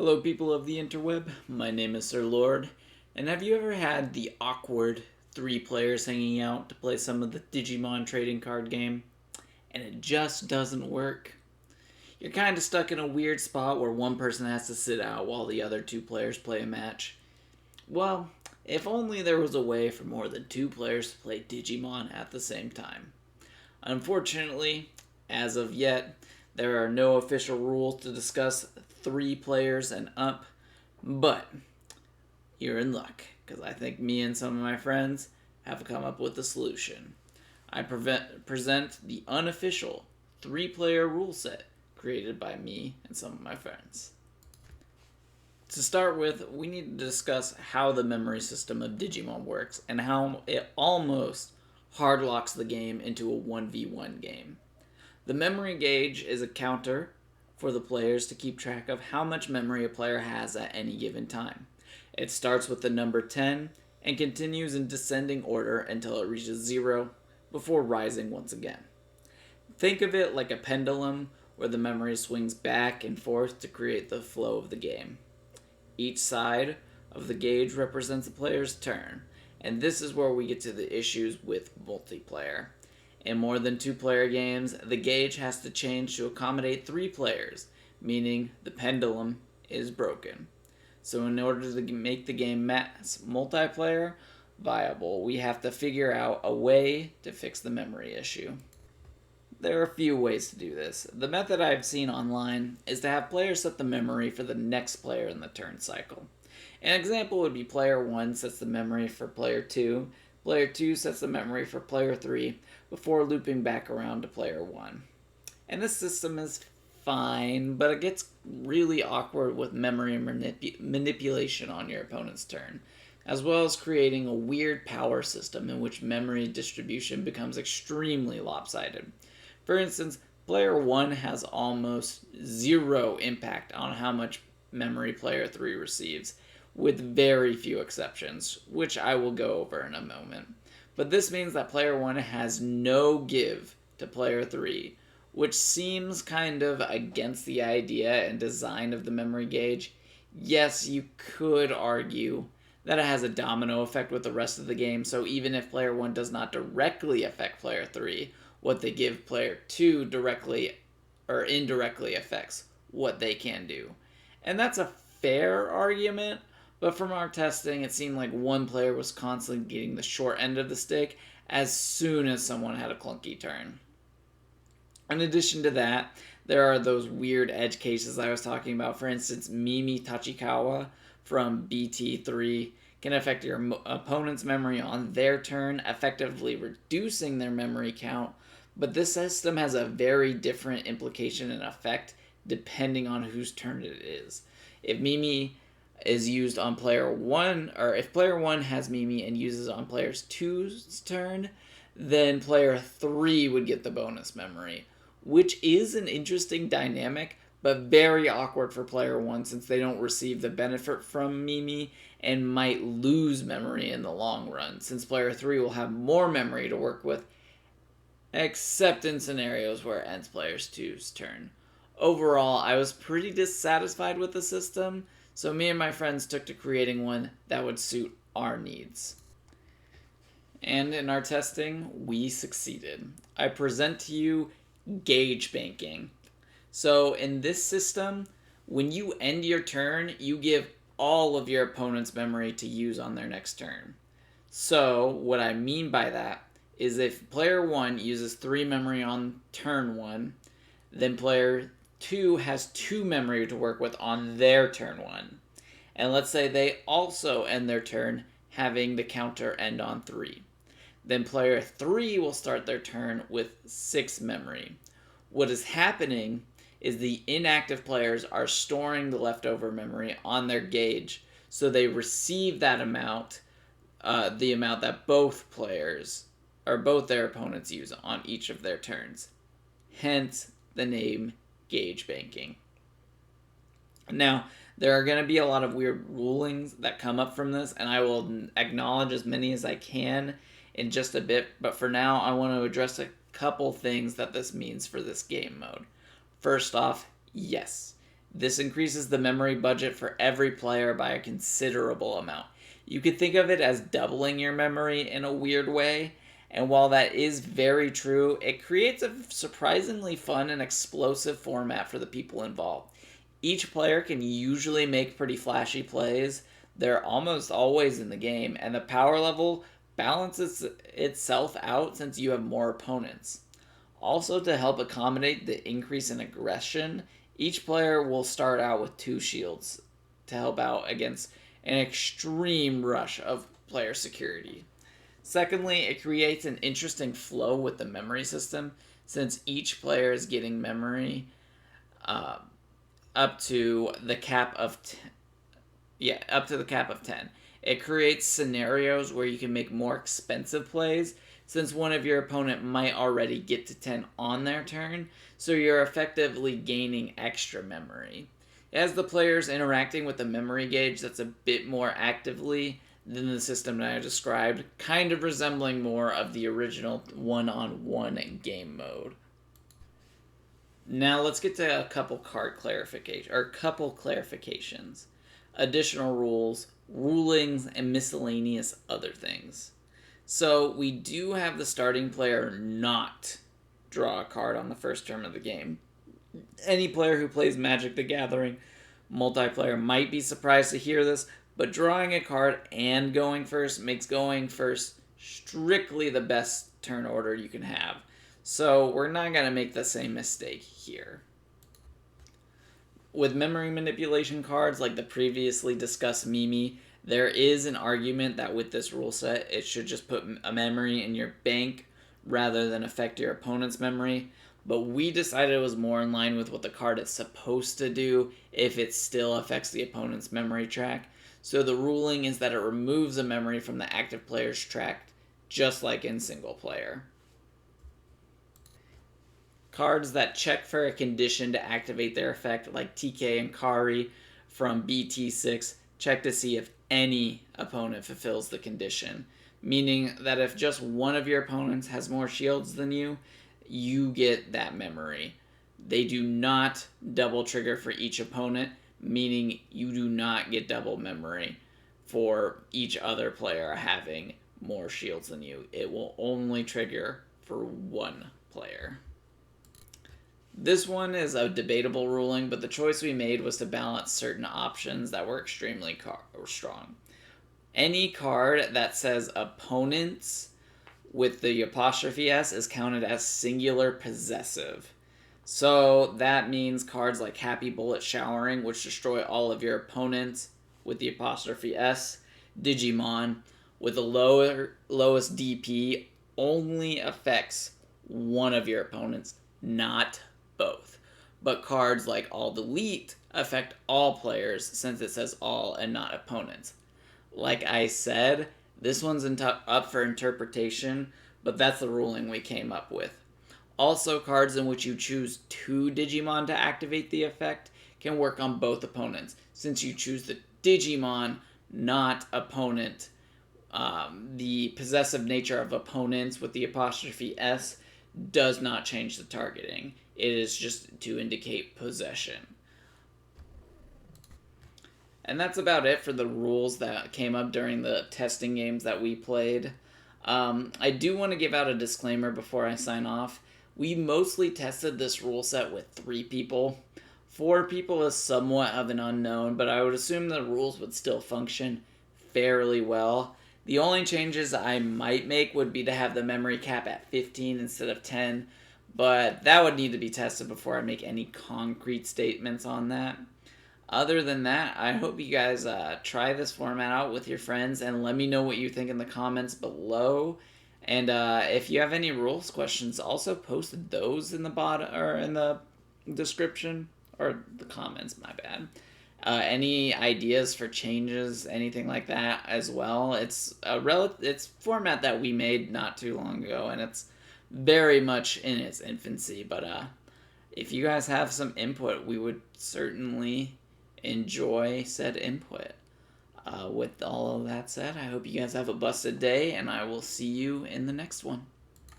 Hello, people of the interweb. My name is Sir Lord, and have you ever had the awkward three players hanging out to play some of the Digimon Trading card game, and it just doesn't work? You're kind of stuck in a weird spot where one person has to sit out while the other two players play a match. Well, if only there was a way for more than two players to play Digimon at the same time. Unfortunately, as of yet, there are no official rules to discuss three players and up, but you're in luck, because I think me and some of my friends have come up with a solution. I present the unofficial three-player rule set created by me and some of my friends. To start with, we need to discuss how the memory system of Digimon works and how it almost hardlocks the game into a 1v1 game. The memory gauge is a counter for the players to keep track of how much memory a player has at any given time. It starts with the number 10 and continues in descending order until it reaches 0 before rising once again. Think of it like a pendulum where the memory swings back and forth to create the flow of the game. Each side of the gauge represents a player's turn, and this is where we get to the issues with multiplayer. In more than two-player games, the gauge has to change to accommodate three players, meaning the pendulum is broken. So in order to make the game mass multiplayer viable, we have to figure out a way to fix the memory issue. There are a few ways to do this. The method I've seen online is to have players set the memory for the next player in the turn cycle. An example would be player 1 sets the memory for player 2, player 2 sets the memory for player 3, before looping back around to player 1. And this system is fine, but it gets really awkward with memory manipulation on your opponent's turn, as well as creating a weird power system in which memory distribution becomes extremely lopsided. For instance, player 1 has almost zero impact on how much memory player 3 receives, with very few exceptions, which I will go over in a moment. But this means that player 1 has no give to player 3, which seems kind of against the idea and design of the memory gauge. Yes, you could argue that it has a domino effect with the rest of the game, so even if player 1 does not directly affect player 3, what they give player 2 directly or indirectly affects what they can do. And that's a fair argument, but from our testing, it seemed like one player was constantly getting the short end of the stick as soon as someone had a clunky turn. In addition to that, there are those weird edge cases I was talking about. For instance, Mimi Tachikawa from BT3 can affect your opponent's memory on their turn, effectively reducing their memory count. But this system has a very different implication and effect depending on whose turn it is. If Mimi is used on player 1, or if player 1 has Mimi and uses it on player 2's turn, then player 3 would get the bonus memory, which is an interesting dynamic, but very awkward for player 1 since they don't receive the benefit from Mimi and might lose memory in the long run, since player 3 will have more memory to work with, except in scenarios where it ends player 2's turn. Overall, I was pretty dissatisfied with the system, so me and my friends took to creating one that would suit our needs. And in our testing, we succeeded. I present to you gauge banking. So in this system, when you end your turn, you give all of your opponent's memory to use on their next turn. So what I mean by that is if player 1 uses 3 memory on turn 1, then player 2 has 2 memory to work with on their turn 1. And let's say they also end their turn having the counter end on 3. Then player 3 will start their turn with 6 memory. What is happening is the inactive players are storing the leftover memory on their gauge, so they receive that amount, the amount that both players or both their opponents use on each of their turns. Hence the name gauge banking. Now, there are going to be a lot of weird rulings that come up from this, and I will acknowledge as many as I can in just a bit, but for now I want to address a couple things that this means for this game mode. First off, yes, This increases the memory budget for every player by a considerable amount. You could think of it as doubling your memory in a weird way, and while that is very true, it creates a surprisingly fun and explosive format for the people involved. Each player can usually make pretty flashy plays. They're almost always in the game, and the power level balances itself out since you have more opponents. Also, to help accommodate the increase in aggression, each player will start out with 2 shields to help out against an extreme rush of player security. Secondly, it creates an interesting flow with the memory system since each player is getting memory uh, up to the cap of up to the cap of 10. It creates scenarios where you can make more expensive plays since one of your opponent might already get to 10 on their turn, so you're effectively gaining extra memory. As the players interacting with the memory gauge that's a bit more actively than the system that I described, kind of resembling more of the original one-on-one game mode. Now let's get to a couple clarifications. Additional rules, rulings, and miscellaneous other things. So we do have the starting player not draw a card on the first turn of the game. Any player who plays Magic the Gathering multiplayer might be surprised to hear this, but drawing a card and going first makes going first strictly the best turn order you can have. So we're not going to make the same mistake here. With memory manipulation cards like the previously discussed Mimi, there is an argument that with this rule set, it should just put a memory in your bank rather than affect your opponent's memory. But we decided it was more in line with what the card is supposed to do if it still affects the opponent's memory track. So the ruling is that it removes a memory from the active player's track, just like in single player. Cards that check for a condition to activate their effect, like TK and Kari from BT6, check to see if any opponent fulfills the condition, meaning that if just one of your opponents has more shields than you, you get that memory. They do not double trigger for each opponent, meaning you do not get double memory for each other player having more shields than you. It will only trigger for one player. This one is a debatable ruling, but the choice we made was to balance certain options that were extremely strong. Any card that says opponents with the apostrophe S is counted as singular possessive. So that means cards like Happy Bullet Showering, which destroy all of your opponents with the apostrophe S. Digimon with the lowest DP only affects one of your opponents, not both. But cards like All Delete affect all players since it says all and not opponents. Like I said, this one's up for interpretation, but that's the ruling we came up with. Also, cards in which you choose 2 Digimon to activate the effect can work on both opponents, since you choose the Digimon, not opponent. The possessive nature of opponents with the apostrophe S does not change the targeting. It is just to indicate possession. And that's about it for the rules that came up during the testing games that we played. I do want to give out a disclaimer before I sign off. We mostly tested this rule set with 3 people. 4 people is somewhat of an unknown, but I would assume the rules would still function fairly well. The only changes I might make would be to have the memory cap at 15 instead of 10, but that would need to be tested before I make any concrete statements on that. Other than that, I hope you guys try this format out with your friends and let me know what you think in the comments below. And if you have any rules questions, also post those in the bottom or in the description or the comments. My bad. Any ideas for changes, anything like that as well. It's it's format that we made not too long ago, and it's very much in its infancy. But if you guys have some input, we would certainly enjoy said input. With all of that said, I hope you guys have a busted day, and I will see you in the next one.